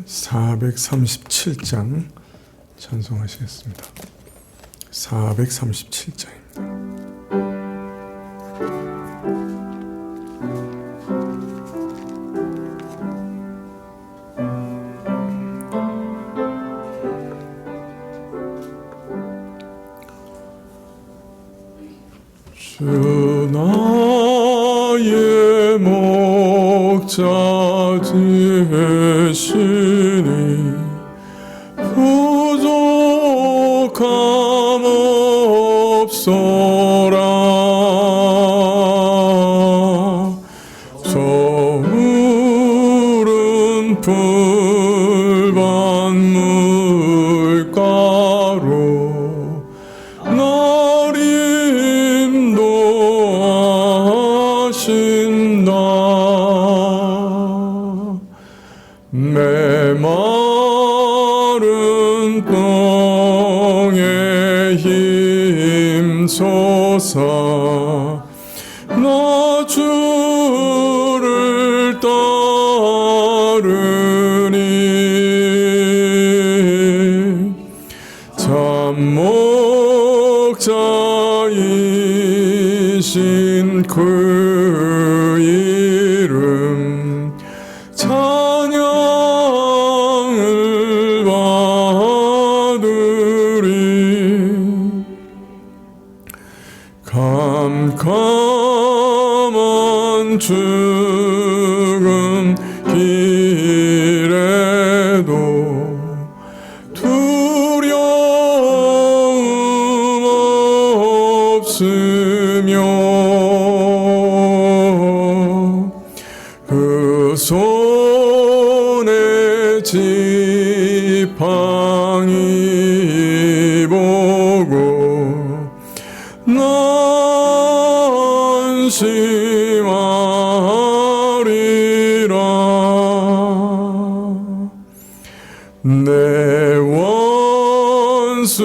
437장 찬송하시겠습니다. 437장입니다. 주 나의 목자 되시니 부족함 없소라. 저물은 풀밭 물가로 날 인도하신다. 메마른 땅에 힘써서 나 주를 따르니 참목자이신 그 이름 찬양을 받으리. 캄캄한 죽음 길에도 두려움 없으며 그 손에 지팡이 보고 안심하리라. 내 원수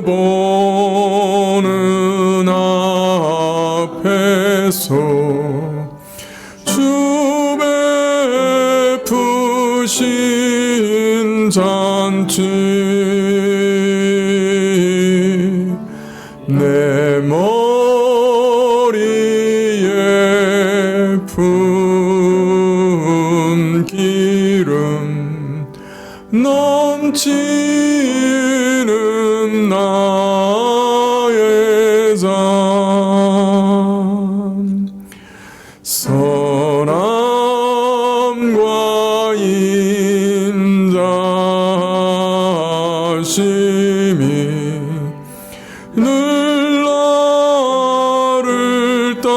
보는 앞에서 주 베푸신 잔치 내 머리에 푼 기름 넘치는 나의 잔. 선함과 인자심이 늘 나를 따르니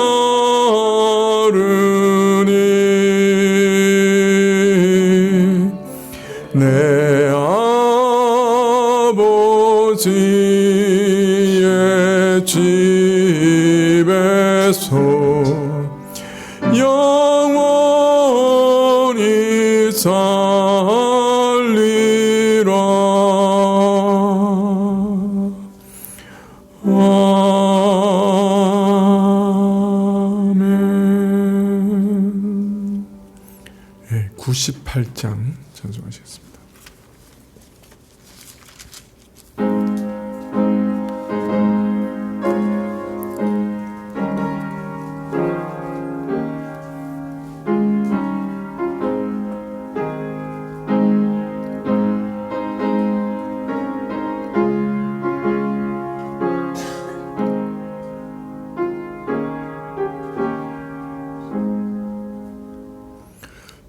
내 아버지의 집에서 영원히 살리라. 아멘. 98장 찬송하시겠습니다.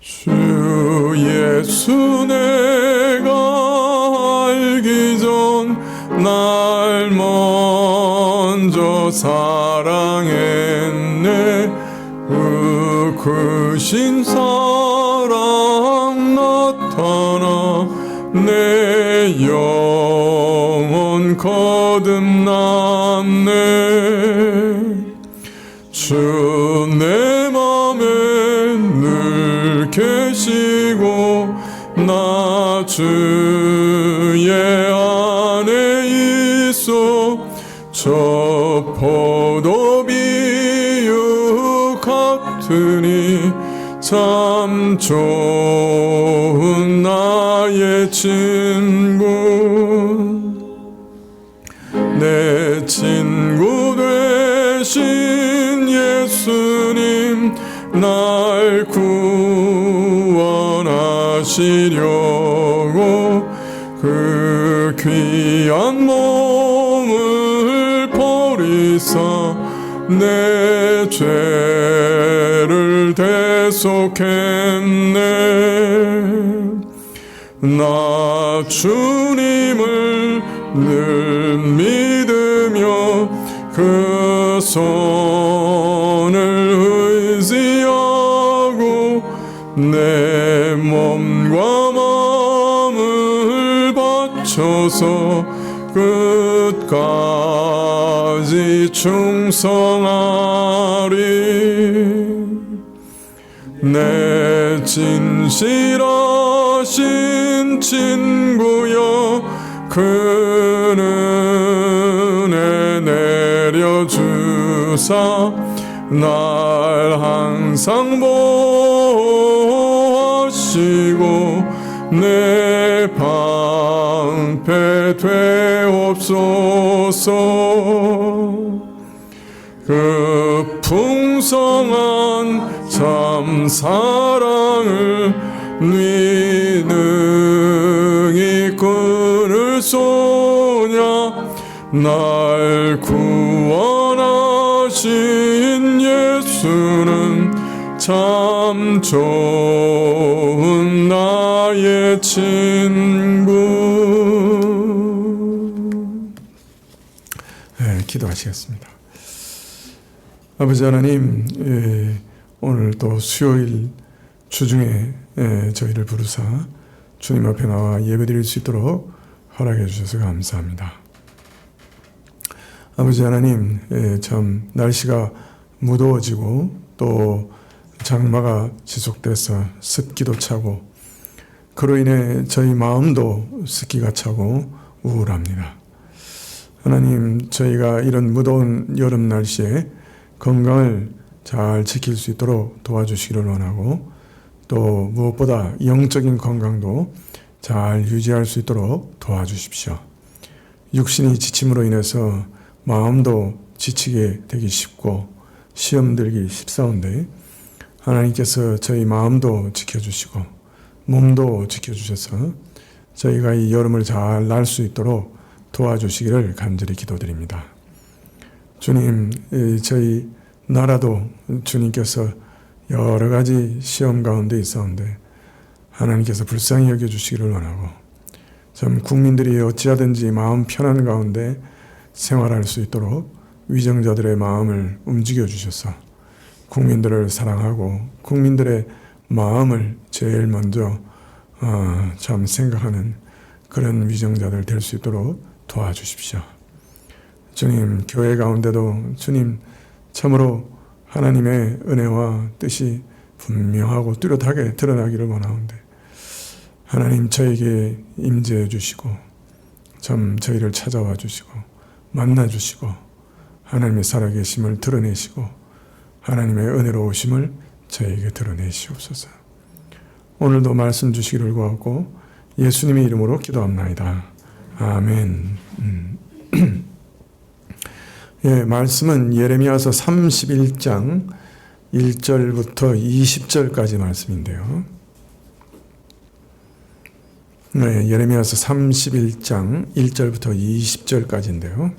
주 예수 내가 알기 전 날 먼저 사랑했네. 그 크신 사랑 나타나 내 영혼 거듭났네. 주 내 맘에 늘 계시고 나 주의 안에 있어. 저 포도 비유 같으니 참 좋은 나의 친구, 내 친구 되신 예수님, 날 구원하시려고 그 귀한 몸을 버리사 내 죄를 대속했네. 나 주님을 늘 믿으며 그 손을 의지하고 내 몸과 마음을 바쳐서 끝까지 충성하리. 내 진실하신 친구여, 그 은혜 내려주사 날 항상 보호하시고 내 방패 되옵소서. 그 풍성한 참 사랑을 네 능히 끊을 소냐. 날 구원하신 예수는 참 좋은 나의 친구. 네, 기도하시겠습니다. 아버지 하나님, 오늘 또 수요일 주중에 저희를 부르사 주님 앞에 나와 예배드릴 수 있도록 허락해 주셔서 감사합니다. 아버지 하나님, 참 날씨가 무더워지고 또 장마가 지속돼서 습기도 차고 그로 인해 저희 마음도 습기가 차고 우울합니다. 하나님, 저희가 이런 무더운 여름 날씨에 건강을 잘 지킬 수 있도록 도와주시기를 원하고, 또 무엇보다 영적인 건강도 잘 유지할 수 있도록 도와주십시오. 육신이 지침으로 인해서 마음도 지치게 되기 쉽고 시험 들기 쉽사온데, 하나님께서 저희 마음도 지켜주시고 몸도 지켜주셔서 저희가 이 여름을 잘 날 수 있도록 도와주시기를 간절히 기도드립니다. 주님, 저희 나라도 주님께서 여러 가지 시험 가운데 있었는데 하나님께서 불쌍히 여겨주시기를 원하고, 참 국민들이 어찌하든지 마음 편한 가운데 생활할 수 있도록 위정자들의 마음을 움직여 주셔서 국민들을 사랑하고 국민들의 마음을 제일 먼저 참 생각하는 그런 위정자들 될 수 있도록 도와주십시오. 주님, 교회 가운데도 주님 참으로 하나님의 은혜와 뜻이 분명하고 뚜렷하게 드러나기를 원하는데, 하나님 저에게 임재해 주시고 참 저희를 찾아와 주시고 만나 주시고 하나님의 살아계심을 드러내시고 하나님의 은혜로우심을 저에게 드러내시옵소서. 오늘도 말씀 주시기를 구하고 예수님의 이름으로 기도합나이다. 아멘. 예, 말씀은 예레미야서 31장 1절부터 20절까지 말씀인데요. 네, 예레미야서 31장 1절부터 20절까지인데요.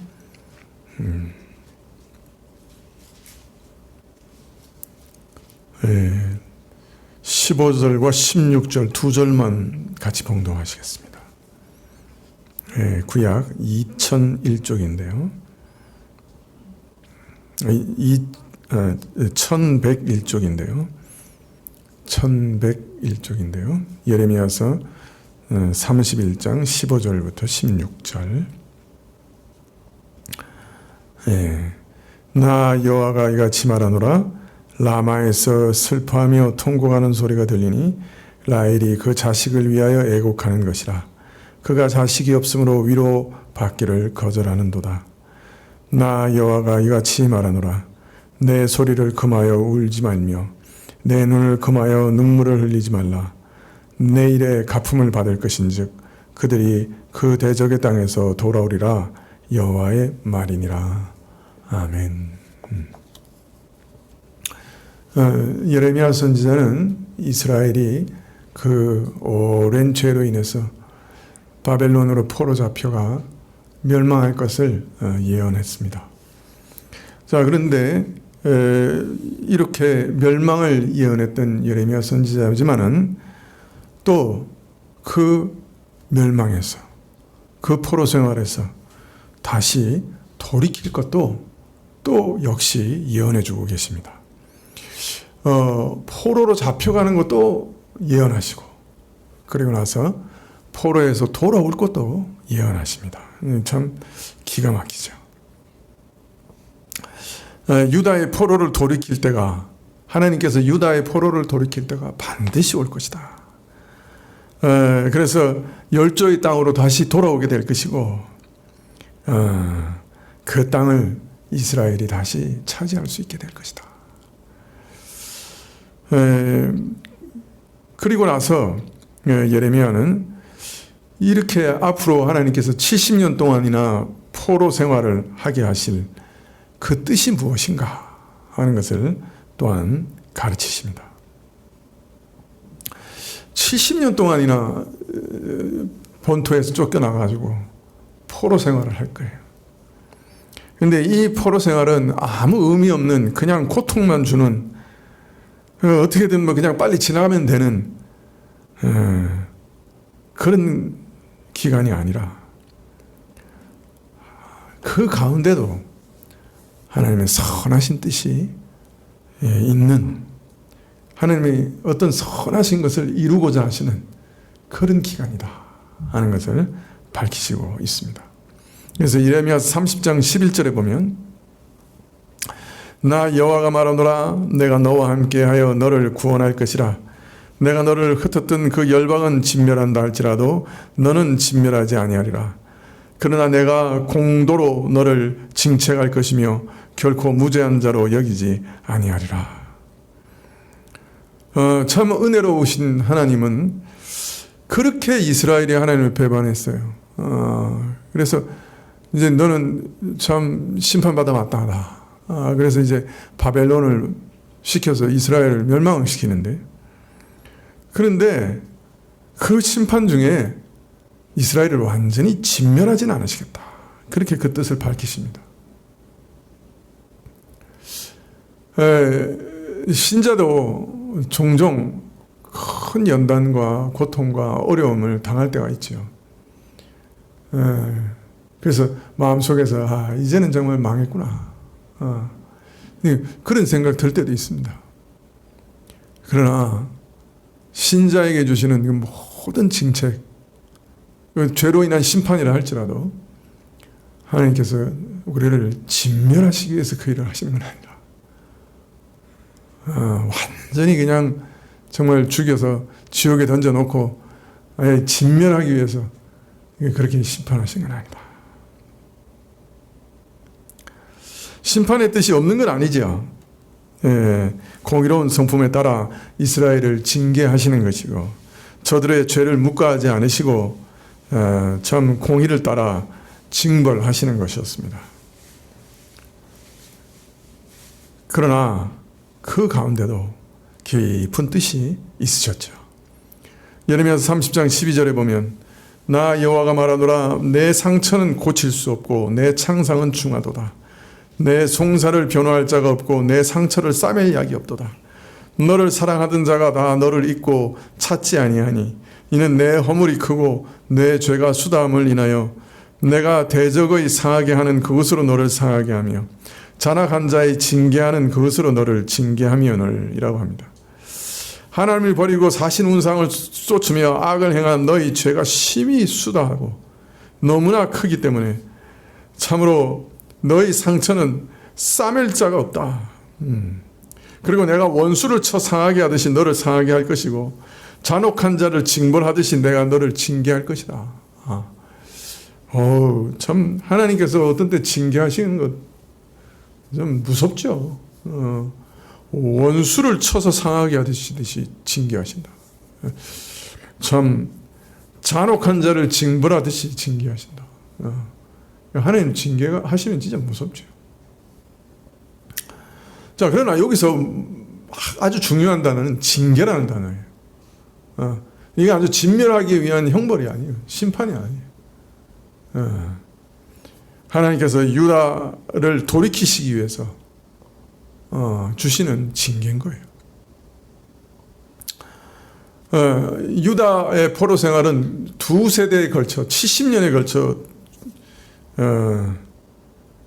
15절과 16절 두 절만 같이 봉독하시겠습니다. 구약 2001쪽인데요. 1101쪽인데요. 1101쪽인데요. 예레미야서 31장 15절부터 16절. 나 여호와가 이같이 말하노라. 라마에서 슬퍼하며 통곡하는 소리가 들리니 라헬이 그 자식을 위하여 애곡하는 것이라. 그가 자식이 없으므로 위로 받기를 거절하는도다. 나 여호와가 이같이 말하노라. 내 소리를 금하여 울지 말며 내 눈을 금하여 눈물을 흘리지 말라. 내일의 갚음을 받을 것인즉 그들이 그 대적의 땅에서 돌아오리라 여호와의 말이니라. 아멘. 예레미야 선지자는 이스라엘이 그 오랜 죄로 인해서 바벨론으로 포로 잡혀가 멸망할 것을 예언했습니다. 자, 그런데 이렇게 멸망을 예언했던 예레미야 선지자지만은 또 그 멸망에서 그 포로 생활에서 다시 돌이킬 것도 또 역시 예언해 주고 계십니다. 포로로 잡혀가는 것도 예언하시고 그리고 나서 포로에서 돌아올 것도 예언하십니다. 참 기가 막히죠. 유다의 포로를 돌이킬 때가 하나님께서 유다의 포로를 돌이킬 때가 반드시 올 것이다. 그래서 열조의 땅으로 다시 돌아오게 될 것이고 그 땅을 이스라엘이 다시 차지할 수 있게 될 것이다. 그리고 나서 예레미야는 이렇게 앞으로 하나님께서 70년 동안이나 포로 생활을 하게 하실 그 뜻이 무엇인가 하는 것을 또한 가르치십니다. 70년 동안이나 본토에서 쫓겨나가지고 포로 생활을 할 거예요. 근데 이 포로 생활은 아무 의미 없는 그냥 고통만 주는 어떻게든 뭐 그냥 빨리 지나가면 되는 그런 기간이 아니라 그 가운데도 하나님의 선하신 뜻이 있는 하나님의 어떤 선하신 것을 이루고자 하시는 그런 기간이다 하는 것을 밝히시고 있습니다. 그래서 예레미야 30장 11절에 보면 나 여호와가 말하노라 내가 너와 함께하여 너를 구원할 것이라 내가 너를 흩었던 그 열방은 진멸한다 할지라도 너는 진멸하지 아니하리라. 그러나 내가 공도로 너를 징책할 것이며 결코 무죄한 자로 여기지 아니하리라. 참 은혜로우신 하나님은 그렇게 이스라엘이 하나님을 배반했어요. 그래서 이제 너는 참 심판받아 마땅하다. 그래서 이제 바벨론을 시켜서 이스라엘을 멸망시키는데 그런데 그 심판 중에 이스라엘을 완전히 진멸하지는 않으시겠다. 그렇게 그 뜻을 밝히십니다. 신자도 종종 큰 연단과 고통과 어려움을 당할 때가 있죠. 그래서 마음속에서 이제는 정말 망했구나. 그런 생각 들 때도 있습니다. 그러나 신자에게 주시는 그 모든 징책, 죄로 인한 심판이라 할지라도 하나님께서 우리를 진멸하시기 위해서 그 일을 하시는 건 아니라 완전히 그냥 정말 죽여서 지옥에 던져놓고 아예 진멸하기 위해서 그렇게 심판하시는 건 아니다. 심판의 뜻이 없는 건 아니죠. 공의로운 성품에 따라 이스라엘을 징계하시는 것이고 저들의 죄를 묵과하지 않으시고 참 공의를 따라 징벌하시는 것이었습니다. 그러나 그 가운데도 깊은 뜻이 있으셨죠. 예레미야서 30장 12절에 보면 나 여호와가 말하노라 내 상처는 고칠 수 없고 내 창상은 중하도다. 내 송사를 변호할 자가 없고 내 상처를 싸맬 약이 없도다. 너를 사랑하던 자가 다 너를 잊고 찾지 아니하니 이는 내 허물이 크고 내 죄가 수다함을 인하여 내가 대적의 상하게 하는 그것으로 너를 상하게 하며 잔악한 자의 징계하는 그것으로 너를 징계하며늘이라고 합니다. 하나님을 버리고 사신 운상을 쫓으며 악을 행한 너희 죄가 심히 수다하고 너무나 크기 때문에 참으로 너희 상처는 싸맬 자가 없다. 그리고 내가 원수를 쳐 상하게 하듯이 너를 상하게 할 것이고 잔혹한 자를 징벌하듯이 내가 너를 징계할 것이다. 참 하나님께서 어떤 때 징계하시는 것 좀 무섭죠. 원수를 쳐서 상하게 하듯이 징계하신다. 참 잔혹한 자를 징벌하듯이 징계하신다. 하나님 징계하시면 진짜 무섭죠. 자, 그러나 여기서 아주 중요한 단어는 징계라는 단어예요. 이게 아주 진멸하기 위한 형벌이 아니에요. 심판이 아니에요. 하나님께서 유다를 돌이키시기 위해서 주시는 징계인 거예요. 유다의 포로 생활은 두 세대에 걸쳐 70년에 걸쳐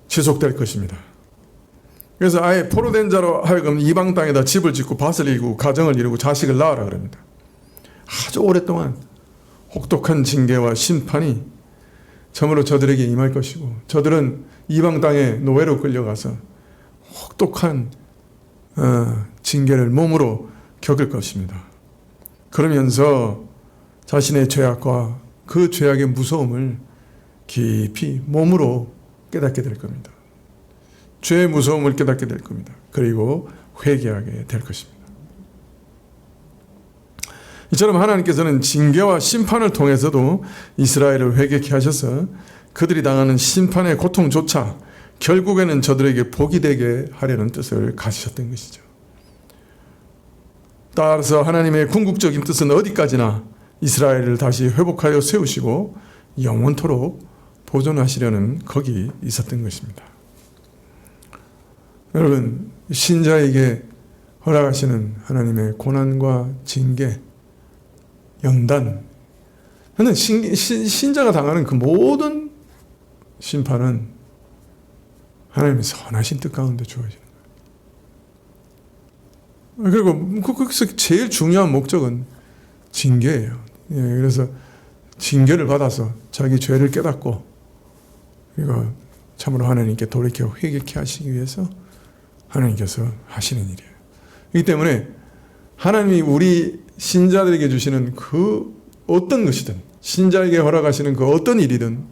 지속될 것입니다. 그래서 아예 포로된 자로 하여금 이방 땅에다 집을 짓고 밭을 일고 가정을 이루고 자식을 낳으라 그럽니다. 아주 오랫동안 혹독한 징계와 심판이 참으로 저들에게 임할 것이고, 저들은 이방 땅에 노예로 끌려가서 혹독한 징계를 몸으로 겪을 것입니다. 그러면서 자신의 죄악과 그 죄악의 무서움을 깊이 몸으로 깨닫게 될 겁니다. 죄의 무서움을 깨닫게 될 겁니다. 그리고 회개하게 될 것입니다. 이처럼 하나님께서는 징계와 심판을 통해서도 이스라엘을 회개케 하셔서 그들이 당하는 심판의 고통조차 결국에는 저들에게 복이 되게 하려는 뜻을 가지셨던 것이죠. 따라서 하나님의 궁극적인 뜻은 어디까지나 이스라엘을 다시 회복하여 세우시고 영원토록 보존하시려는 거기 있었던 것입니다. 여러분, 신자에게 허락하시는 하나님의 고난과 징계, 연단, 신자가 당하는 그 모든 심판은 하나님의 선하신 뜻 가운데 주어지는 거예요. 그리고 거기서 제일 중요한 목적은 징계예요. 그래서 징계를 받아서 자기 죄를 깨닫고, 그리고 참으로 하나님께 돌이켜 회개케 하시기 위해서 하나님께서 하시는 일이에요. 그렇기 때문에 하나님이 우리 신자들에게 주시는 그 어떤 것이든, 신자에게 허락하시는 그 어떤 일이든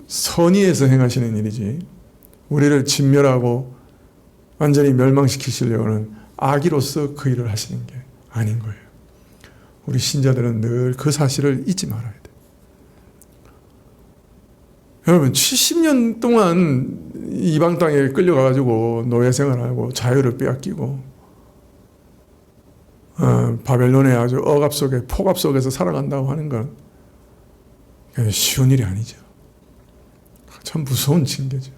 선의에서 행하시는 일이지, 우리를 진멸하고 완전히 멸망시키시려는 악의로서 그 일을 하시는 게 아닌 거예요. 우리 신자들은 늘 그 사실을 잊지 말아야 돼요. 여러분, 70년 동안 이방 땅에 끌려가가지고 노예 생활하고 자유를 빼앗기고 바벨론의 아주 억압 속에, 폭압 속에서 살아간다고 하는 건 쉬운 일이 아니죠. 참 무서운 징계죠.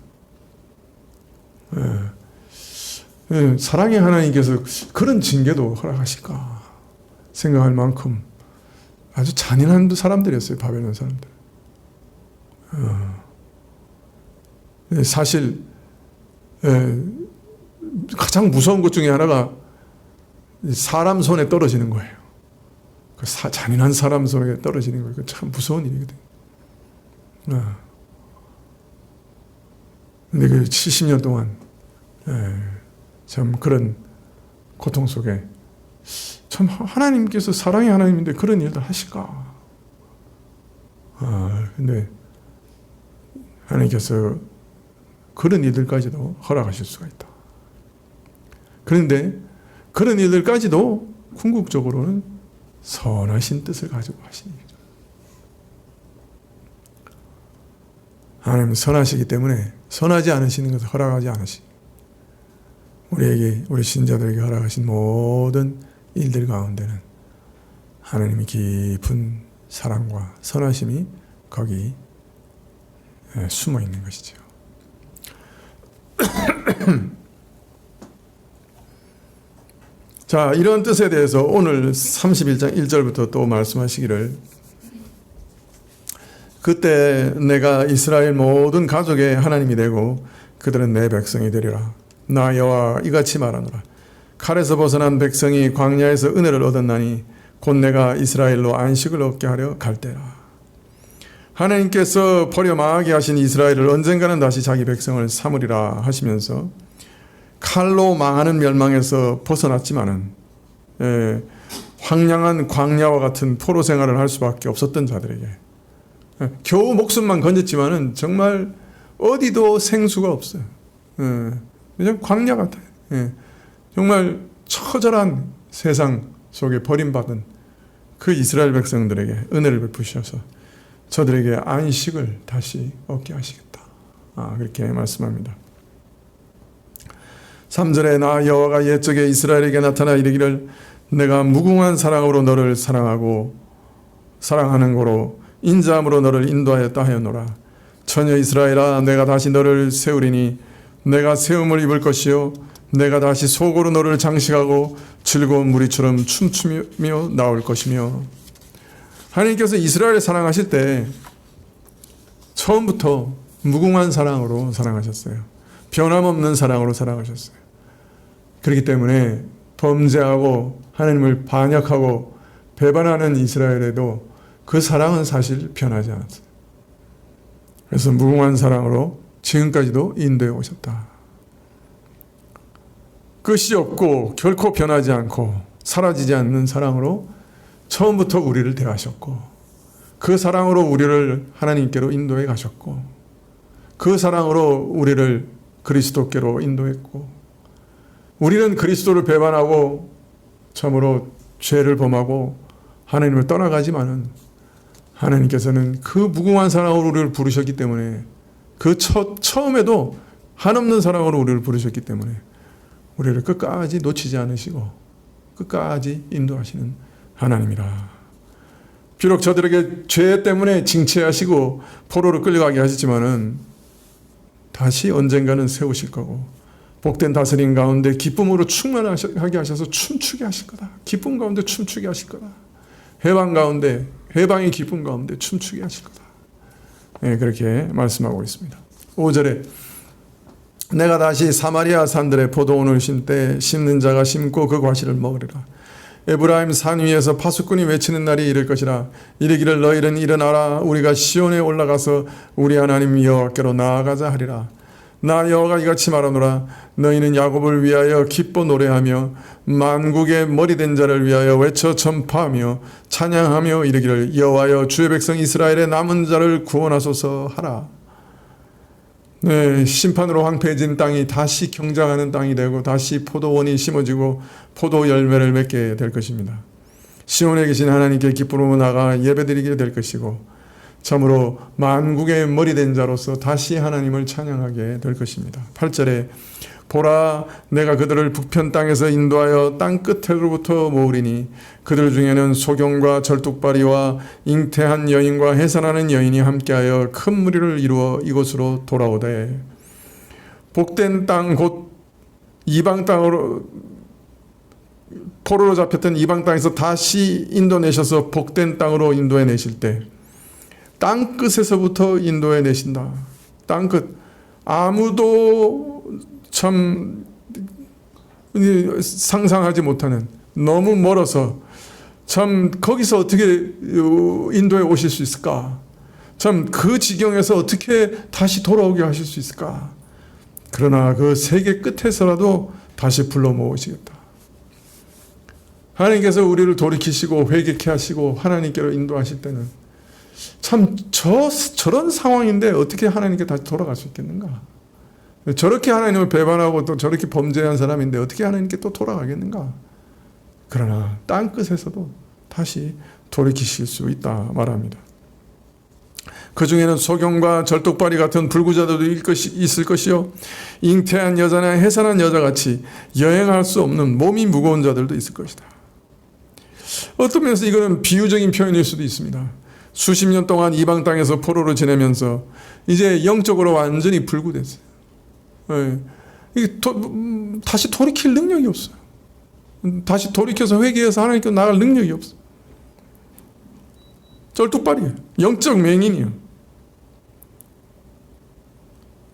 사랑의 하나님께서 그런 징계도 허락하실까 생각할 만큼 아주 잔인한 사람들이었어요. 바벨론 사람들. 사실 가장 무서운 것 중에 하나가 사람 손에 떨어지는 거예요. 그 잔인한 사람 손에 떨어지는 거예요. 참 무서운 일이거든요. 근데 그 70년 동안 참 그런 고통 속에 참 하나님께서 사랑의 하나님인데 그런 일도 하실까? 근데 하나님께서 그런 일들까지도 허락하실 수가 있다. 그런데 그런 일들까지도 궁극적으로는 선하신 뜻을 가지고 하시는 일이죠. 하나님은 선하시기 때문에 선하지 않으시는 것을 허락하지 않으시고, 우리에게, 우리 신자들에게 허락하신 모든 일들 가운데는 하나님의 깊은 사랑과 선하심이 거기 숨어 있는 것이죠. 자, 이런 뜻에 대해서 오늘 31장 1절부터 또 말씀하시기를, 그때 내가 이스라엘 모든 가족의 하나님이 되고 그들은 내 백성이 되리라. 나 여호와 이같이 말하노라. 칼에서 벗어난 백성이 광야에서 은혜를 얻었나니 곧 내가 이스라엘로 안식을 얻게 하려 갈 때라. 하나님께서 버려 망하게 하신 이스라엘을 언젠가는 다시 자기 백성을 삼으리라 하시면서 칼로 망하는 멸망에서 벗어났지만은 황량한 광야와 같은 포로 생활을 할 수밖에 없었던 자들에게 겨우 목숨만 건졌지만은 정말 어디도 생수가 없어요. 그냥 광야 같아요. 정말 처절한 세상 속에 버림받은 그 이스라엘 백성들에게 은혜를 베푸셔서 저들에게 안식을 다시 얻게 하시겠다. 그렇게 말씀합니다. 3절에 나 여호와가 옛적에 이스라엘에게 나타나 이르기를 내가 무궁한 사랑으로 너를 사랑하고 사랑하는 고로 인자함으로 너를 인도하였다 하였노라. 처녀 이스라엘아 내가 다시 너를 세우리니 내가 세움을 입을 것이요 내가 다시 속으로 너를 장식하고 즐거운 무리처럼 춤추며 나올 것이며. 하나님께서 이스라엘을 사랑하실 때 처음부터 무궁한 사랑으로 사랑하셨어요. 변함없는 사랑으로 사랑하셨어요. 그렇기 때문에 범죄하고 하나님을 반역하고 배반하는 이스라엘에도 그 사랑은 사실 변하지 않았어요. 그래서 무궁한 사랑으로 지금까지도 인도해 오셨다. 끝이 없고 결코 변하지 않고 사라지지 않는 사랑으로 처음부터 우리를 대하셨고 그 사랑으로 우리를 하나님께로 인도해 가셨고 그 사랑으로 우리를 그리스도께로 인도했고 우리는 그리스도를 배반하고 참으로 죄를 범하고 하나님을 떠나가지만은 하나님께서는 그 무궁한 사랑으로 우리를 부르셨기 때문에 그 처음에도 한없는 사랑으로 우리를 부르셨기 때문에 우리를 끝까지 놓치지 않으시고 끝까지 인도하시는 하나님이라. 비록 저들에게 죄 때문에 징체하시고 포로로 끌려가게 하시지만은 다시 언젠가는 세우실 거고 복된 다스림 가운데 기쁨으로 충만하게 하셔서 춤추게 하실 거다. 기쁨 가운데 춤추게 하실 거다. 해방 가운데 해방의 기쁨 가운데 춤추게 하실 거다. 네, 그렇게 말씀하고 있습니다. 5절에 내가 다시 사마리아 산들의 포도원을 심는 자가 심고 그 과실을 먹으리라. 에브라임 산 위에서 파수꾼이 외치는 날이 이를 것이라. 이르기를 너희는 일어나라 우리가 시온에 올라가서 우리 하나님 여호와께로 나아가자 하리라. 나 여호와가 이같이 말하노라. 너희는 야곱을 위하여 기뻐 노래하며 만국의 머리된 자를 위하여 외쳐 전파하며 찬양하며 이르기를 여호와여 주의 백성 이스라엘의 남은 자를 구원하소서 하라. 네, 심판으로 황폐해진 땅이 다시 경장하는 땅이 되고 다시 포도원이 심어지고 포도 열매를 맺게 될 것입니다. 시온에 계신 하나님께 기쁨으로 나가 예배드리게 될 것이고 참으로 만국의 머리된 자로서 다시 하나님을 찬양하게 될 것입니다. 8절에 보라 내가 그들을 북편 땅에서 인도하여 땅 끝으로부터 모으리니 그들 중에는 소경과 절뚝발이와 잉태한 여인과 해산하는 여인이 함께하여 큰 무리를 이루어 이곳으로 돌아오되. 복된 땅 곧 이방 땅으로 포로로 잡혔던 이방 땅에서 다시 인도내셔서 복된 땅으로 인도해 내실 때 땅 끝에서부터 인도해 내신다. 땅 끝. 아무도 참 상상하지 못하는 너무 멀어서 참 거기서 어떻게 인도해 오실 수 있을까? 참 그 지경에서 어떻게 다시 돌아오게 하실 수 있을까? 그러나 그 세계 끝에서라도 다시 불러 모으시겠다. 하나님께서 우리를 돌이키시고 회개케 하시고 하나님께로 인도하실 때는 참 저런 상황인데 어떻게 하나님께 다시 돌아갈 수 있겠는가? 저렇게 하나님을 배반하고 또 저렇게 범죄한 사람인데 어떻게 하나님께 또 돌아가겠는가? 그러나 땅 끝에서도 다시 돌이키실 수 있다 말합니다. 그 중에는 소경과 절뚝발이 같은 불구자들도 있을 것이요 잉태한 여자나 해산한 여자같이 여행할 수 없는 몸이 무거운 자들도 있을 것이다. 어떤 면에서 이거는 비유적인 표현일 수도 있습니다. 수십 년 동안 이방 땅에서 포로로 지내면서 이제 영적으로 완전히 불구됐어요. 다시 돌이킬 능력이 없어요. 다시 돌이켜서 회개해서 하나님께로 나갈 능력이 없어요. 쩔뚝발이에요. 영적 맹인이에요.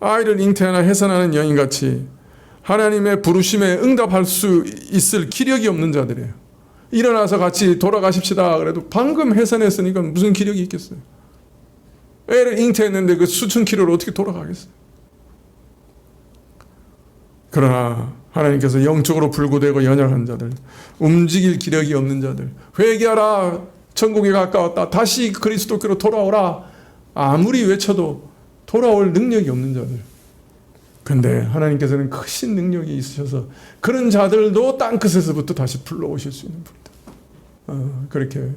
아이를 잉태하나 해산하는 여인같이 하나님의 부르심에 응답할 수 있을 기력이 없는 자들이에요. 일어나서 같이 돌아가십시다 그래도 방금 해산했으니까 무슨 기력이 있겠어요. 애를 잉태했는데 그 수천 킬로를 어떻게 돌아가겠어요. 그러나 하나님께서 영적으로 불구되고 연약한 자들, 움직일 기력이 없는 자들, 회개하라 천국이 가까웠다 다시 그리스도께로 돌아오라 아무리 외쳐도 돌아올 능력이 없는 자들. 근데 하나님께서는 크신 능력이 있으셔서 그런 자들도 땅끝에서부터 다시 불러오실 수 있는 분이다. 그렇게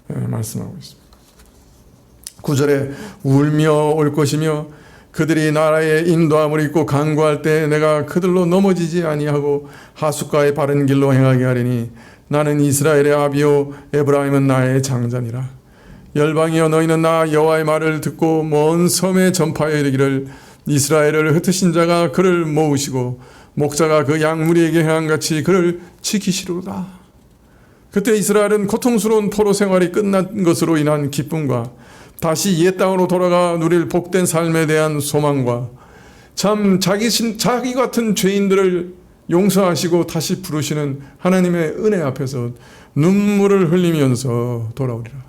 말씀하고 있습니다. 9절에 울며 올 것이며 그들이 나라의 인도함을 입고 간구할 때 내가 그들로 넘어지지 아니하고 하숫가의 바른 길로 행하게 하리니 나는 이스라엘의 아비요 에브라임은 나의 장자니라. 열방이여 너희는 나 여호와의 말을 듣고 먼 섬에 전파하여 이르기를 이스라엘을 흩으신 자가 그를 모으시고 목자가 그 양무리에게 행한 같이 그를 지키시로다. 그때 이스라엘은 고통스러운 포로 생활이 끝난 것으로 인한 기쁨과 다시 옛 땅으로 돌아가 누릴 복된 삶에 대한 소망과 참 자기 같은 죄인들을 용서하시고 다시 부르시는 하나님의 은혜 앞에서 눈물을 흘리면서 돌아오리라.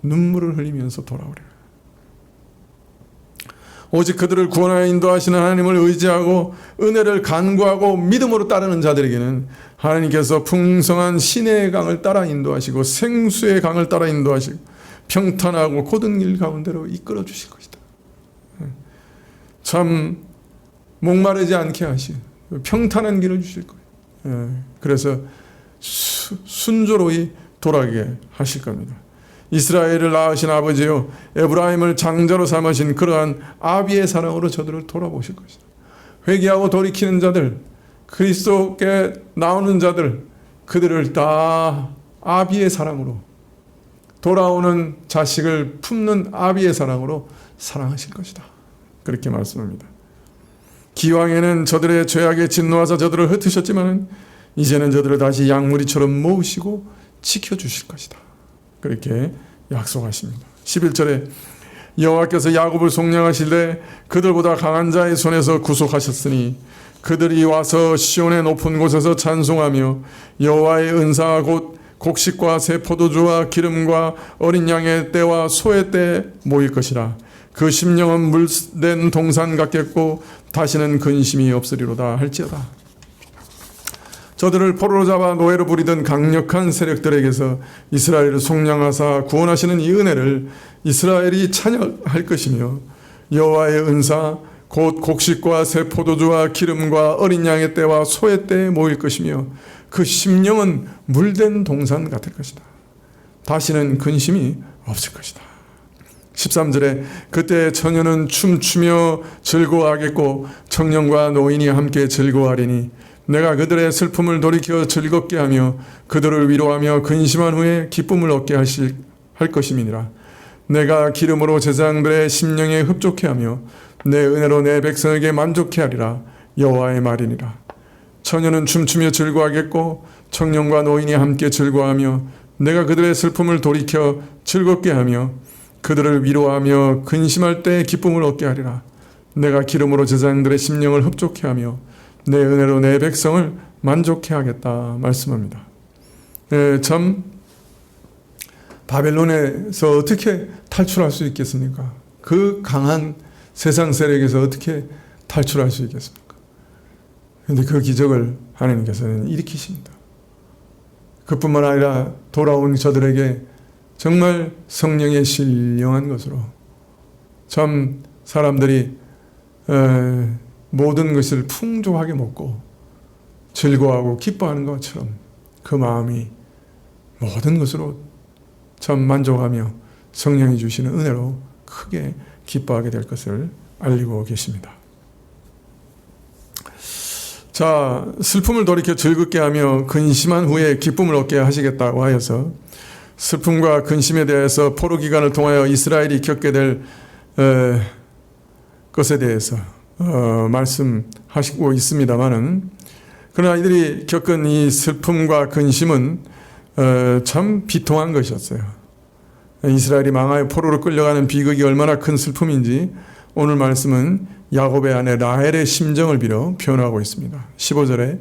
눈물을 흘리면서 돌아오리라. 오직 그들을 구원하여 인도하시는 하나님을 의지하고 은혜를 간구하고 믿음으로 따르는 자들에게는 하나님께서 풍성한 시내의 강을 따라 인도하시고 생수의 강을 따라 인도하시고 평탄하고 고든 길 가운데로 이끌어 주실 것이다. 참 목마르지 않게 하시고 평탄한 길을 주실 거예요. 그래서 순조로이 돌아가게 하실 겁니다. 이스라엘을 낳으신 아버지요 에브라임을 장자로 삼으신 그러한 아비의 사랑으로 저들을 돌아보실 것이다. 회개하고 돌이키는 자들, 그리스도께 나오는 자들, 그들을 다 아비의 사랑으로 돌아오는 자식을 품는 아비의 사랑으로 사랑하실 것이다. 그렇게 말씀합니다. 기왕에는 저들의 죄악에 진노하사 저들을 흩으셨지만 이제는 저들을 다시 양무리처럼 모으시고 지켜주실 것이다. 그렇게 약속하십니다. 11절에 여호와께서 야곱을 속량하실래 그들보다 강한 자의 손에서 구속하셨으니 그들이 와서 시온의 높은 곳에서 찬송하며 여호와의 은사가 곧 곡식과 새 포도주와 기름과 어린 양의 떼와 소의 떼에 모일 것이라. 그 심령은 물된 동산 같겠고 다시는 근심이 없으리로다 할지어다. 저들을 포로로 잡아 노예로 부리던 강력한 세력들에게서 이스라엘을 속량하사 구원하시는 이 은혜를 이스라엘이 찬양할 것이며 여호와의 은사 곧 곡식과 새 포도주와 기름과 어린 양의 떼와 소의 떼에 모일 것이며 그 심령은 물된 동산 같을 것이다. 다시는 근심이 없을 것이다. 13절에 그때 처녀는 춤추며 즐거워하겠고 청년과 노인이 함께 즐거워하리니 내가 그들의 슬픔을 돌이켜 즐겁게 하며 그들을 위로하며 근심한 후에 기쁨을 얻게 할 것임이니라. 내가 기름으로 제사장들의 심령에 흡족해 하며 내 은혜로 내 백성에게 만족해 하리라. 여호와의 말이니라. 처녀는 춤추며 즐거워하겠고 청년과 노인이 함께 즐거워하며 내가 그들의 슬픔을 돌이켜 즐겁게 하며 그들을 위로하며 근심할 때 기쁨을 얻게 하리라. 내가 기름으로 제사장들의 심령을 흡족해 하며 내 은혜로 내 백성을 만족해 하겠다 말씀합니다. 참 바벨론에서 어떻게 탈출할 수 있겠습니까? 그 강한 세상 세력에서 어떻게 탈출할 수 있겠습니까? 그런데 그 기적을 하나님께서는 일으키십니다. 그뿐만 아니라 돌아온 저들에게 정말 성령의 신령한 것으로 참 사람들이 모든 것을 풍족하게 먹고 즐거워하고 기뻐하는 것처럼 그 마음이 모든 것으로 참 만족하며 성령이 주시는 은혜로 크게 기뻐하게 될 것을 알리고 계십니다. 자, 슬픔을 돌이켜 즐겁게 하며 근심한 후에 기쁨을 얻게 하시겠다고 하여서 슬픔과 근심에 대해서 포로 기간을 통하여 이스라엘이 겪게 될 것에 대해서 말씀하시고 있습니다만은 그러나 이들이 겪은 이 슬픔과 근심은 참 비통한 것이었어요. 이스라엘이 망하여 포로로 끌려가는 비극이 얼마나 큰 슬픔인지 오늘 말씀은 야곱의 아내 라헬의 심정을 빌어 표현하고 있습니다. 15절에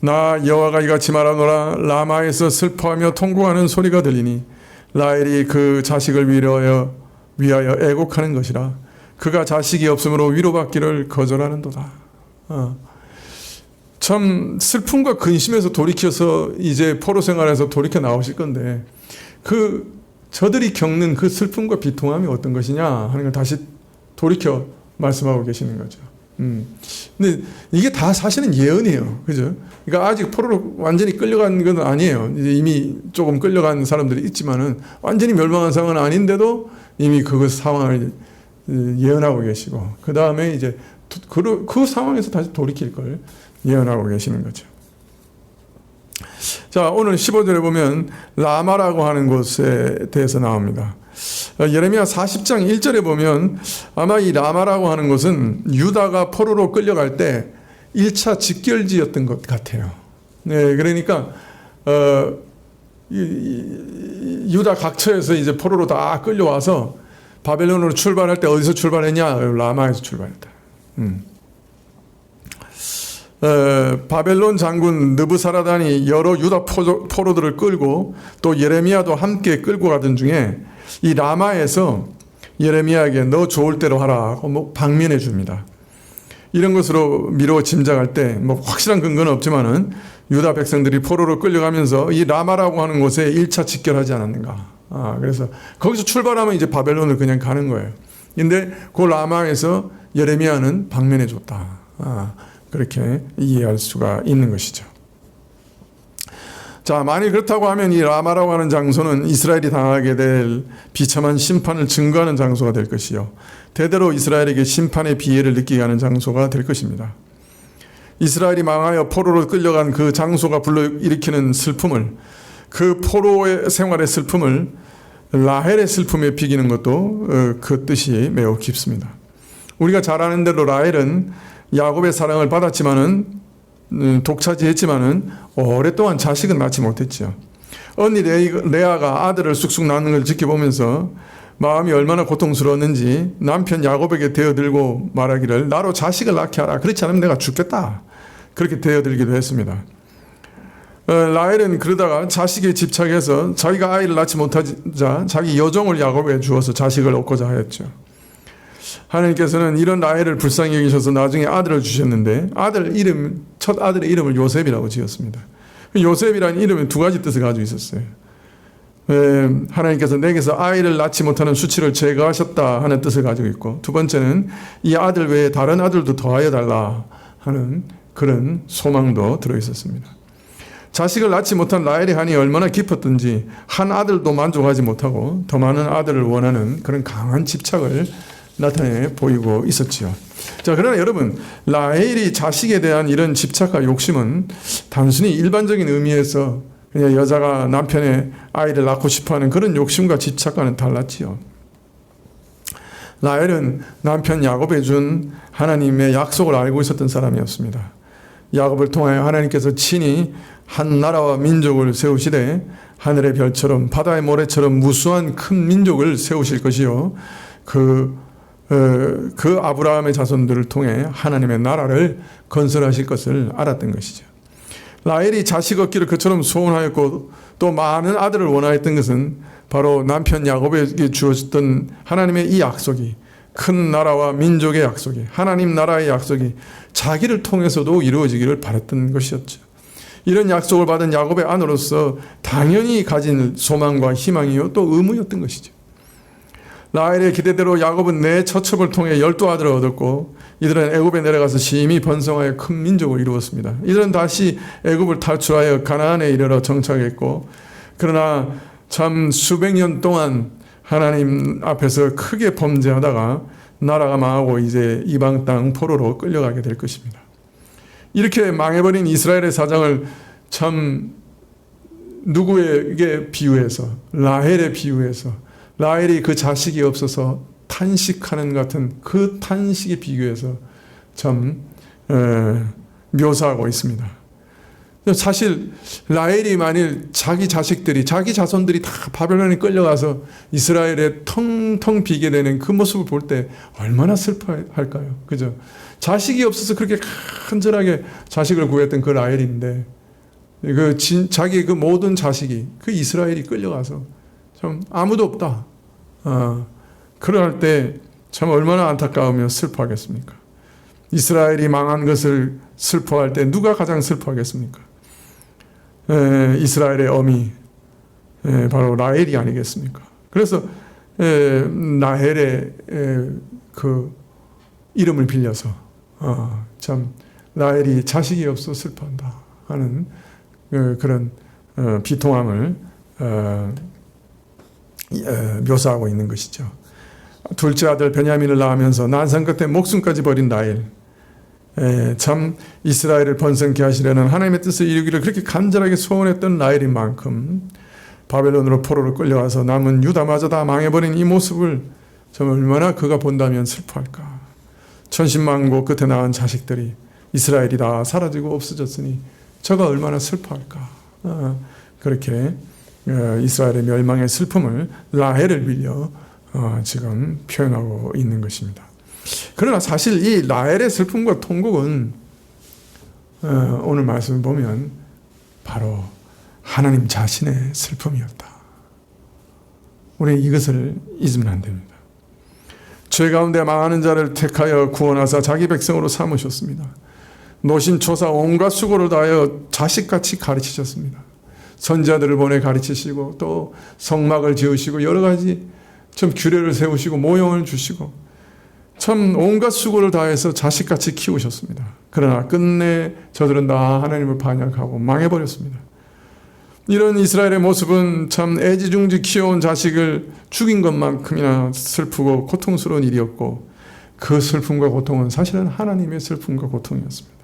나 여호와가 이같이 말하노라 라마에서 슬퍼하며 통곡하는 소리가 들리니 라헬이 그 자식을 위하여 애곡하는 것이라. 그가 자식이 없으므로 위로받기를 거절하는도다. 참 슬픔과 근심에서 돌이켜서 이제 포로 생활에서 돌이켜 나오실 건데 저들이 겪는 그 슬픔과 비통함이 어떤 것이냐 하는 걸 다시 돌이켜 말씀하고 계시는 거죠. 근데 이게 다 사실은 예언이에요. 그죠? 그러니까 아직 포로로 완전히 끌려간 건 아니에요. 이제 이미 조금 끌려간 사람들이 있지만은 완전히 멸망한 상황은 아닌데도 이미 그 상황을 예언하고 계시고, 그 다음에 이제 그 상황에서 다시 돌이킬 걸 예언하고 계시는 거죠. 자, 오늘 15절에 보면 라마라고 하는 곳에 대해서 나옵니다. 예레미야 40장 1절에 보면 아마 이 라마라고 하는 곳은 유다가 포로로 끌려갈 때 1차 집결지였던 것 같아요. 네, 그러니까 유다 각처에서 이제 포로로 다 끌려와서 바벨론으로 출발할 때 어디서 출발했냐? 라마에서 출발했다. 바벨론 장군 느부사라단이 여러 유다 포로들을 끌고 또 예레미야도 함께 끌고 가던 중에 이 라마에서 예레미야에게 너 좋을 대로 하라고 뭐 방면해 줍니다. 이런 것으로 미루어 짐작할 때 뭐 확실한 근거는 없지만은 유다 백성들이 포로로 끌려가면서 이 라마라고 하는 곳에 1차 집결하지 않았는가. 그래서 거기서 출발하면 이제 바벨론을 그냥 가는 거예요. 근데 그 라마에서 예레미야는 방면해 줬다. 그렇게 이해할 수가 있는 것이죠. 자, 만일 그렇다고 하면 이 라마라고 하는 장소는 이스라엘이 당하게 될 비참한 심판을 증거하는 장소가 될 것이요, 대대로 이스라엘에게 심판의 비애를 느끼게 하는 장소가 될 것입니다. 이스라엘이 망하여 포로로 끌려간 그 장소가 불러일으키는 슬픔을, 그 포로의 생활의 슬픔을 라헬의 슬픔에 비기는 것도 그 뜻이 매우 깊습니다. 우리가 잘 아는 대로 라헬은 야곱의 사랑을 받았지만은 독차지했지만은 오랫동안 자식은 낳지 못했죠. 언니 레아가 아들을 쑥쑥 낳는 걸 지켜보면서 마음이 얼마나 고통스러웠는지 남편 야곱에게 대어들고 말하기를 나로 자식을 낳게 하라. 그렇지 않으면 내가 죽겠다. 그렇게 대어들기도 했습니다. 라헬은 그러다가 자식에 집착해서 자기가 아이를 낳지 못하자 자기 여종을 야곱에게 주어서 자식을 얻고자 하였죠. 하나님께서는 이런 라헬을 불쌍히 여기셔서 나중에 아들을 주셨는데 첫 아들의 이름을 요셉이라고 지었습니다. 요셉이라는 이름은 두 가지 뜻을 가지고 있었어요. 하나님께서 내게서 아이를 낳지 못하는 수치를 제거하셨다 하는 뜻을 가지고 있고, 두 번째는 이 아들 외에 다른 아들도 더하여 달라 하는 그런 소망도 들어있었습니다. 자식을 낳지 못한 라헬의 한이 얼마나 깊었든지 한 아들도 만족하지 못하고 더 많은 아들을 원하는 그런 강한 집착을 나타내 보이고 있었지요. 자, 그러나 여러분, 라헬이 자식에 대한 이런 집착과 욕심은 단순히 일반적인 의미에서 그냥 여자가 남편의 아이를 낳고 싶어하는 그런 욕심과 집착과는 달랐지요. 라헬은 남편 야곱에 준 하나님의 약속을 알고 있었던 사람이었습니다. 야곱을 통하여 하나님께서 친히 한 나라와 민족을 세우시되 하늘의 별처럼 바다의 모래처럼 무수한 큰 민족을 세우실 것이요, 그 아브라함의 자손들을 통해 하나님의 나라를 건설하실 것을 알았던 것이죠. 라헬이 자식 얻기를 그처럼 소원하였고 또 많은 아들을 원하였던 것은 바로 남편 야곱에게 주어졌던 하나님의 이 약속이, 큰 나라와 민족의 약속이, 하나님 나라의 약속이 자기를 통해서도 이루어지기를 바랐던 것이었죠. 이런 약속을 받은 야곱의 아내로서 당연히 가진 소망과 희망이요 또 의무였던 것이죠. 라헬의 기대대로 야곱은 내 처첩을 통해 12아들을 얻었고 이들은 애굽에 내려가서 심히 번성하여 큰 민족을 이루었습니다. 이들은 다시 애굽을 탈출하여 가나안에 이르러 정착했고, 그러나 참 수백 년 동안 하나님 앞에서 크게 범죄하다가 나라가 망하고 이제 이방 땅 포로로 끌려가게 될 것입니다. 이렇게 망해버린 이스라엘의 사정을 참 누구에게 비유해서, 라헬에 비유해서, 라헬이 그 자식이 없어서 탄식하는 같은 그 탄식에 비교해서 참 묘사하고 있습니다. 사실 라헬이 만일 자기 자식들이, 자기 자손들이 다 바벨론에 끌려가서 이스라엘에 텅텅 비게 되는 그 모습을 볼 때 얼마나 슬퍼할까요? 그죠? 자식이 없어서 그렇게 간절하게 자식을 구했던 그 라헬인데 자기 그 모든 자식이 그 이스라엘이 끌려가서 참 아무도 없다. 그럴 때 참 얼마나 안타까우며 슬퍼하겠습니까? 이스라엘이 망한 것을 슬퍼할 때 누가 가장 슬퍼하겠습니까? 이스라엘의 어미, 바로 라헬이 아니겠습니까? 그래서 라헬의 그 이름을 빌려서 참 라헬이 자식이 없어 슬퍼한다 하는 그런 비통함을 묘사하고 있는 것이죠. 둘째 아들 베냐민을 낳으면서 난상 끝에 목숨까지 버린 라헬. 참 이스라엘을 번성케 하시려는 하나님의 뜻을 이루기를 그렇게 간절하게 소원했던 라헬인 만큼 바벨론으로 포로로 끌려와서 남은 유다마저 다 망해버린 이 모습을 참 얼마나 그가 본다면 슬퍼할까. 천신만고 끝에 낳은 자식들이 이스라엘이 다 사라지고 없어졌으니 저가 얼마나 슬퍼할까. 그렇게 이스라엘의 멸망의 슬픔을 라헬을 빌려 지금 표현하고 있는 것입니다. 그러나 사실 이 라헬의 슬픔과 통곡은 오늘 말씀을 보면 바로 하나님 자신의 슬픔이었다. 우리는 이것을 잊으면 안 됩니다. 죄 가운데 망하는 자를 택하여 구원하사 자기 백성으로 삼으셨습니다. 노심초사 온갖 수고를 다하여 자식같이 가르치셨습니다. 선지자들을 보내 가르치시고 또 성막을 지으시고 여러 가지 참 규례를 세우시고 모형을 주시고 참 온갖 수고를 다해서 자식같이 키우셨습니다. 그러나 끝내 저들은 다 하나님을 반역하고 망해버렸습니다. 이런 이스라엘의 모습은 참 애지중지 키워온 자식을 죽인 것만큼이나 슬프고 고통스러운 일이었고 그 슬픔과 고통은 사실은 하나님의 슬픔과 고통이었습니다.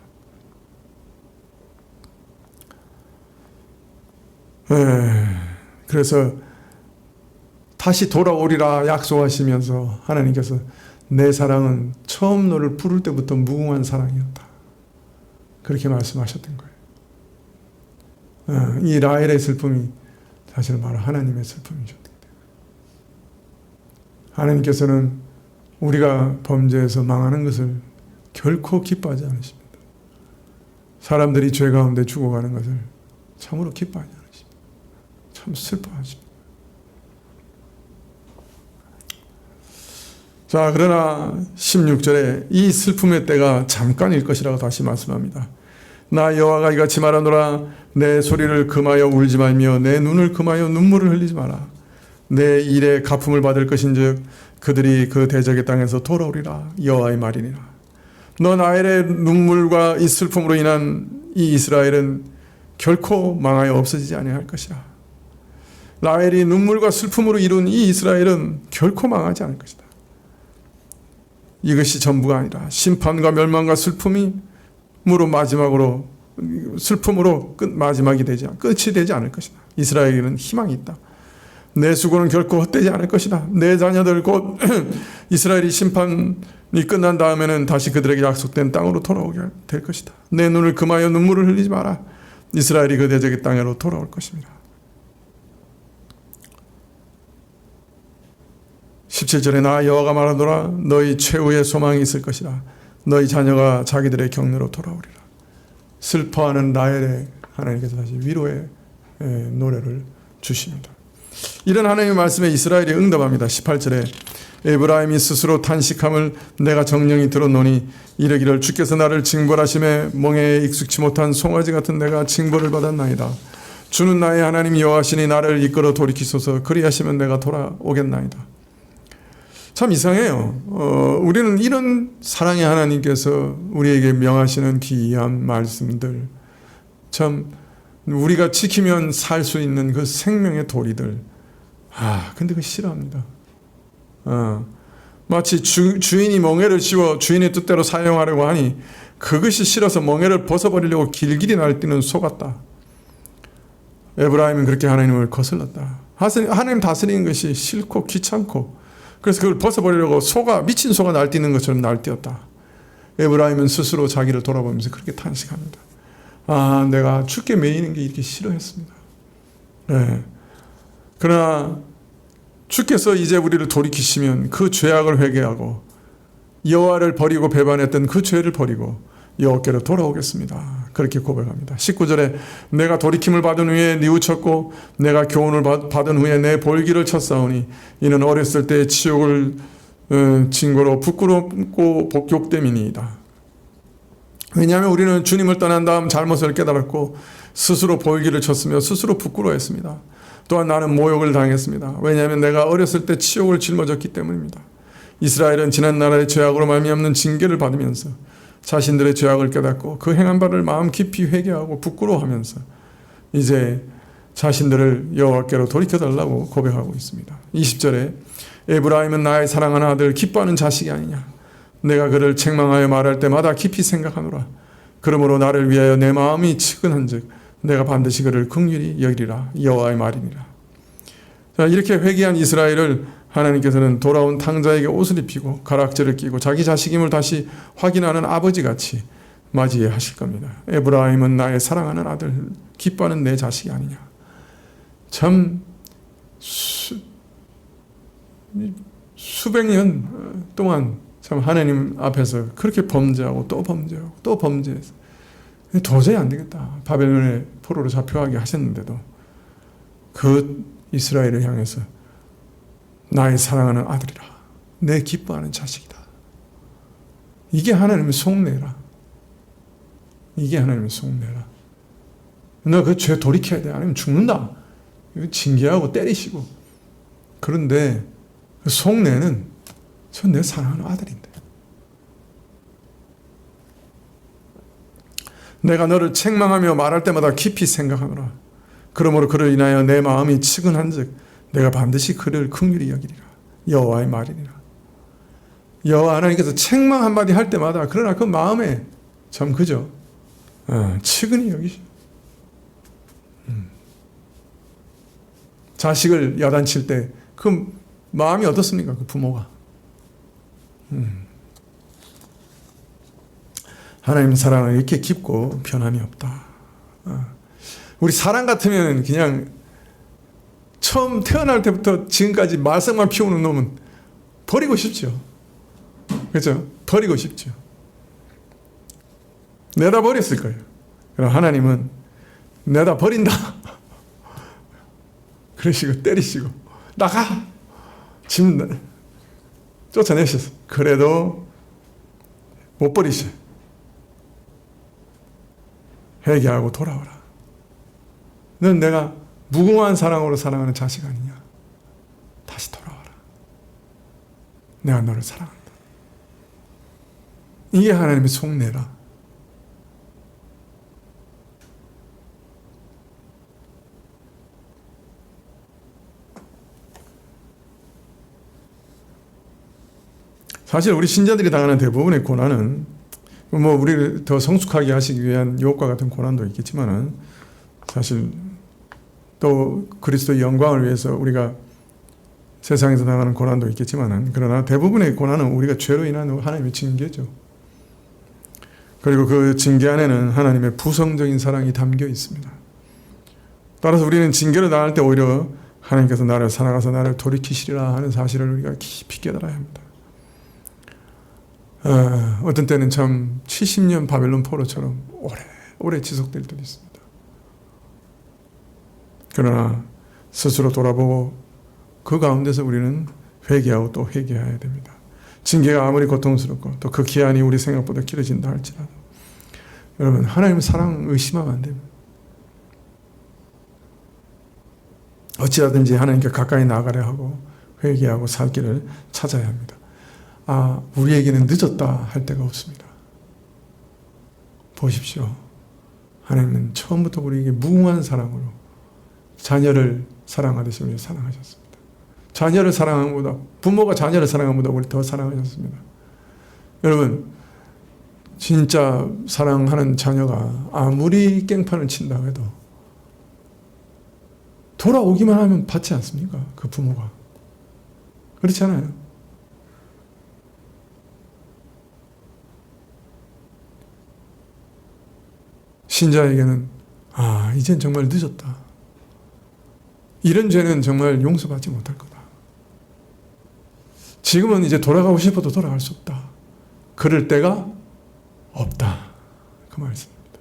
그래서 다시 돌아오리라 약속하시면서 하나님께서 내 사랑은 처음 너를 부를 때부터 무궁한 사랑이었다. 그렇게 말씀하셨던 거예요. 이 라헬의 슬픔이 사실 바로 하나님의 슬픔이죠. 하나님께서는 우리가 범죄에서 망하는 것을 결코 기뻐하지 않으십니다. 사람들이 죄 가운데 죽어가는 것을 참으로 기뻐하지 않으십니다. 참 슬퍼하십니다. 자, 그러나 16절에 이 슬픔의 때가 잠깐일 것이라고 다시 말씀합니다. 나 여호와가 이같이 말하노라. 내 소리를 금하여 울지 말며 내 눈을 금하여 눈물을 흘리지 마라. 내 일에 갚음을 받을 것인즉 그들이 그 대적의 땅에서 돌아오리라. 여호와의 말이니라. 너 라헬의 눈물과 이 슬픔으로 인한 이 이스라엘은 결코 망하여 없어지지 아니할 것이라. 라헬이 눈물과 슬픔으로 이룬 이 이스라엘은 결코 망하지 않을 것이다. 이것이 전부가 아니라 심판과 멸망과 슬픔으로 마지막이 끝이 되지 않을 것이다. 이스라엘에는 희망이 있다. 내 수고는 결코 헛되지 않을 것이다. 내 자녀들 곧 이스라엘이 심판이 끝난 다음에는 다시 그들에게 약속된 땅으로 돌아오게 될 것이다. 내 눈을 금하여 눈물을 흘리지 마라. 이스라엘이 그 대적의 땅으로 돌아올 것입니다. 17절에 나 여호와가 말하노라. 너희 최후의 소망이 있을 것이라. 너희 자녀가 자기들의 경내로 돌아오리라. 슬퍼하는 라헬에 하나님께서 다시 위로의 노래를 주십니다. 이런 하나님의 말씀에 이스라엘이 응답합니다. 18절에 에브라임이 스스로 탄식함을 내가 정령이 들었노니 이르기를 주께서 나를 징벌하심에 멍에에 익숙치 못한 송아지 같은 내가 징벌을 받았나이다. 주는 나의 하나님 여호와시니 나를 이끌어 돌이키소서. 그리하시면 내가 돌아오겠나이다. 참 이상해요. 우리는 이런 사랑의 하나님께서 우리에게 명하시는 귀한 말씀들, 참 우리가 지키면 살 수 있는 그 생명의 도리들, 근데 그거 싫어합니다. 마치 주인이 멍에를 씌워 주인의 뜻대로 사용하려고 하니 그것이 싫어서 멍에를 벗어버리려고 길길이 날뛰는 소 같다. 에브라임은 그렇게 하나님을 거슬렀다. 하나님 다스리는 것이 싫고 귀찮고 그래서 그걸 벗어버리려고 미친 소가 날뛰는 것처럼 날뛰었다. 에브라임은 스스로 자기를 돌아보면서 그렇게 탄식합니다. 내가 죽게 매이는 게 이렇게 싫어했습니다. 네. 그러나 주께서 이제 우리를 돌이키시면 그 죄악을 회개하고 여호와를 버리고 배반했던 그 죄를 버리고 여호와께로 돌아오겠습니다. 그렇게 고백합니다. 19절에 내가 돌이킴을 받은 후에 뉘우쳤고 내가 교훈을 받은 후에 내 볼기를 쳤사오니 이는 어렸을 때 치욕을 징고로 부끄럽고 복욕됨이니이다. 왜냐하면 우리는 주님을 떠난 다음 잘못을 깨달았고 스스로 볼기를 쳤으며 스스로 부끄러워했습니다. 또한 나는 모욕을 당했습니다. 왜냐하면 내가 어렸을 때 치욕을 짊어졌기 때문입니다. 이스라엘은 지난 나라의 죄악으로 말미암는 징계를 받으면서 자신들의 죄악을 깨닫고 그 행한 바를 마음 깊이 회개하고 부끄러워하면서 이제 자신들을 여호와께로 돌이켜달라고 고백하고 있습니다. 20절에 에브라임은 나의 사랑하는 아들 기뻐하는 자식이 아니냐. 내가 그를 책망하여 말할 때마다 깊이 생각하노라. 그러므로 나를 위하여 내 마음이 측은한즉 내가 반드시 그를 긍휼히 여기리라. 여호와의 말이니라. 자, 이렇게 회개한 이스라엘을 하나님께서는 돌아온 탕자에게 옷을 입히고 가락지를 끼고 자기 자식임을 다시 확인하는 아버지같이 맞이하실 겁니다. 에브라임은 나의 사랑하는 아들, 기뻐하는 내 자식이 아니냐. 참 수백 년 동안 참 하나님 앞에서 그렇게 범죄하고 또 범죄하고 또 범죄해서 도저히 안 되겠다. 바벨론의 포로로 잡혀가게 하셨는데도 그 이스라엘을 향해서 나의 사랑하는 아들이라. 내 기뻐하는 자식이다. 이게 하나님의 속내라. 이게 하나님의 속내라. 너 그 죄 돌이켜야 돼. 아니면 죽는다. 징계하고 때리시고. 그런데 그 속내는 저 내 사랑하는 아들인데. 내가 너를 책망하며 말할 때마다 깊이 생각하노라. 그러므로 그를 인하여 내 마음이 측은한즉 내가 반드시 그를 긍휼히 여기리라. 여호와의 말이니라. 여호와 하나님께서 책망 한마디 할 때마다 그러나 그 마음에 참 그죠? 측은히 여기시. 자식을 야단칠 때 그 마음이 어떻습니까? 그 부모가. 하나님 사랑은 이렇게 깊고 변함이 없다. 우리 사랑 같으면 그냥 처음 태어날 때부터 지금까지 말썽만 피우는 놈은 버리고 싶죠. 그렇죠? 버리고 싶죠. 내다 버렸을 거예요. 그럼 하나님은 내다 버린다. 그러시고 때리시고 나가! 집 쫓아내셨어. 그래도 못 버리셔. 회개하고 돌아오라. 넌 내가 무궁한 사랑으로 사랑하는 자식 아니냐. 다시 돌아와라. 내가 너를 사랑한다. 이게 하나님의 속내라. 사실 우리 신자들이 당하는 대부분의 고난은 뭐 우리를 더 성숙하게 하시기 위한 유혹과 같은 고난도 있겠지만은 사실 또 그리스도의 영광을 위해서 우리가 세상에서 당하는 고난도 있겠지만은 그러나 대부분의 고난은 우리가 죄로 인한 하나님의 징계죠. 그리고 그 징계 안에는 하나님의 부성적인 사랑이 담겨 있습니다. 따라서 우리는 징계를 당할 때 오히려 하나님께서 나를 사랑하사 나를 돌이키시리라 하는 사실을 우리가 깊이 깨달아야 합니다. 어떤 때는 참 70년 바벨론 포로처럼 오래 지속될 때도 있습니다. 그러나 스스로 돌아보고 그 가운데서 우리는 회개하고 또 회개해야 됩니다. 징계가 아무리 고통스럽고 또 그 기한이 우리 생각보다 길어진다 할지라도 여러분 하나님의 사랑 의심하면 안 됩니다. 어찌하든지 하나님께 가까이 나가려 하고 회개하고 살 길을 찾아야 합니다. 우리에게는 늦었다 할 때가 없습니다. 보십시오. 하나님은 처음부터 우리에게 무궁한 사랑으로 자녀를 사랑하듯이 우리를 사랑하셨습니다. 자녀를 사랑한 것보다 부모가 자녀를 사랑한 것보다 우리 더 사랑하셨습니다. 여러분 진짜 사랑하는 자녀가 아무리 깽판을 친다고 해도 돌아오기만 하면 받지 않습니까? 그 부모가. 그렇지 않아요? 신자에게는 이젠 정말 늦었다. 이런 죄는 정말 용서받지 못할 거다. 지금은 이제 돌아가고 싶어도 돌아갈 수 없다. 그럴 때가 없다. 그 말씀입니다.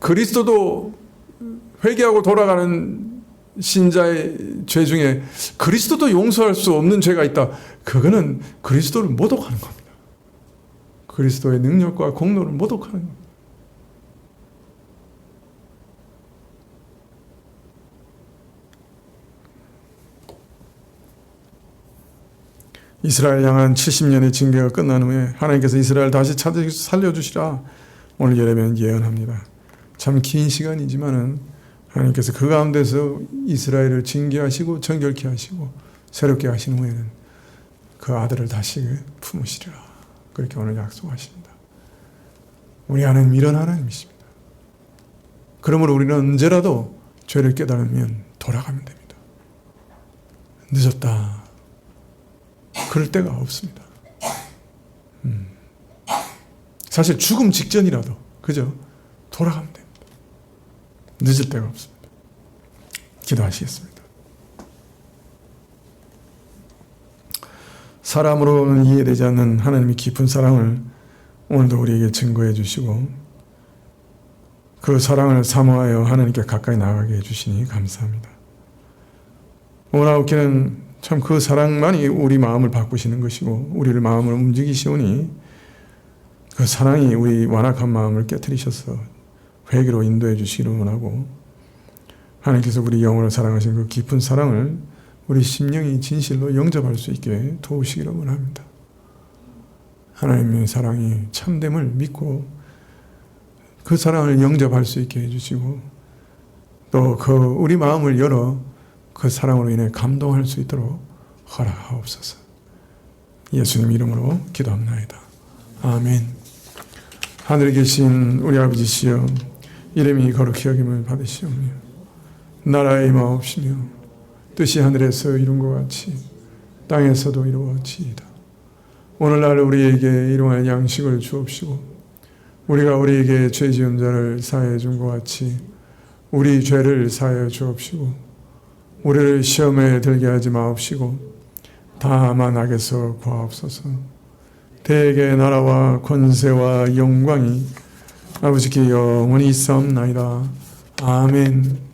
그리스도도 회개하고 돌아가는 신자의 죄 중에 그리스도도 용서할 수 없는 죄가 있다. 그거는 그리스도를 모독하는 겁니다. 그리스도의 능력과 공로를 모독하는 겁니다. 이스라엘 향한 70년의 징계가 끝난 후에 하나님께서 이스라엘 다시 찾으셔서 살려주시라 오늘 예언합니다. 참 긴 시간이지만은 하나님께서 그 가운데서 이스라엘을 징계하시고 정결케 하시고 새롭게 하신 후에는 그 아들을 다시 품으시리라. 그렇게 오늘 약속하십니다. 우리 하나님 이런 하나님이십니다. 그러므로 우리는 언제라도 죄를 깨달으면 돌아가면 됩니다. 늦었다. 그럴 때가 없습니다. 사실 죽음 직전이라도 그죠? 돌아가면 됩니다. 늦을 때가 없습니다. 기도하시겠습니다. 사람으로는 이해되지 않는 하나님의 깊은 사랑을 오늘도 우리에게 증거해 주시고 그 사랑을 사모하여 하나님께 가까이 나가게 해주시니 감사합니다. 오나우키는 참 그 사랑만이 우리 마음을 바꾸시는 것이고 우리를 마음을 움직이시오니 그 사랑이 우리 완악한 마음을 깨트리셔서 회개로 인도해 주시기를 원하고 하나님께서 우리 영혼을 사랑하신 그 깊은 사랑을 우리 심령이 진실로 영접할 수 있게 도우시기를 원합니다. 하나님의 사랑이 참됨을 믿고 그 사랑을 영접할 수 있게 해주시고 또 그 우리 마음을 열어 그 사랑으로 인해 감동할 수 있도록 허락하옵소서. 예수님 이름으로 기도합나이다. 아멘. 하늘에 계신 우리 아버지시여 이름이 거룩히 여김을 받으시오며 나라의 임하옵시며 뜻이 하늘에서 이룬 것 같이 땅에서도 이루어지이다. 오늘날 우리에게 일용할 양식을 주옵시고 우리가 우리에게 죄 지은 자를 사하여 준 것 같이 우리 죄를 사하여 주옵시고 우리를 시험에 들게 하지 마옵시고 다만 악에서 구하옵소서. 대개 나라와 권세와 영광이 아버지께 영원히 있사옵나이다. 아멘.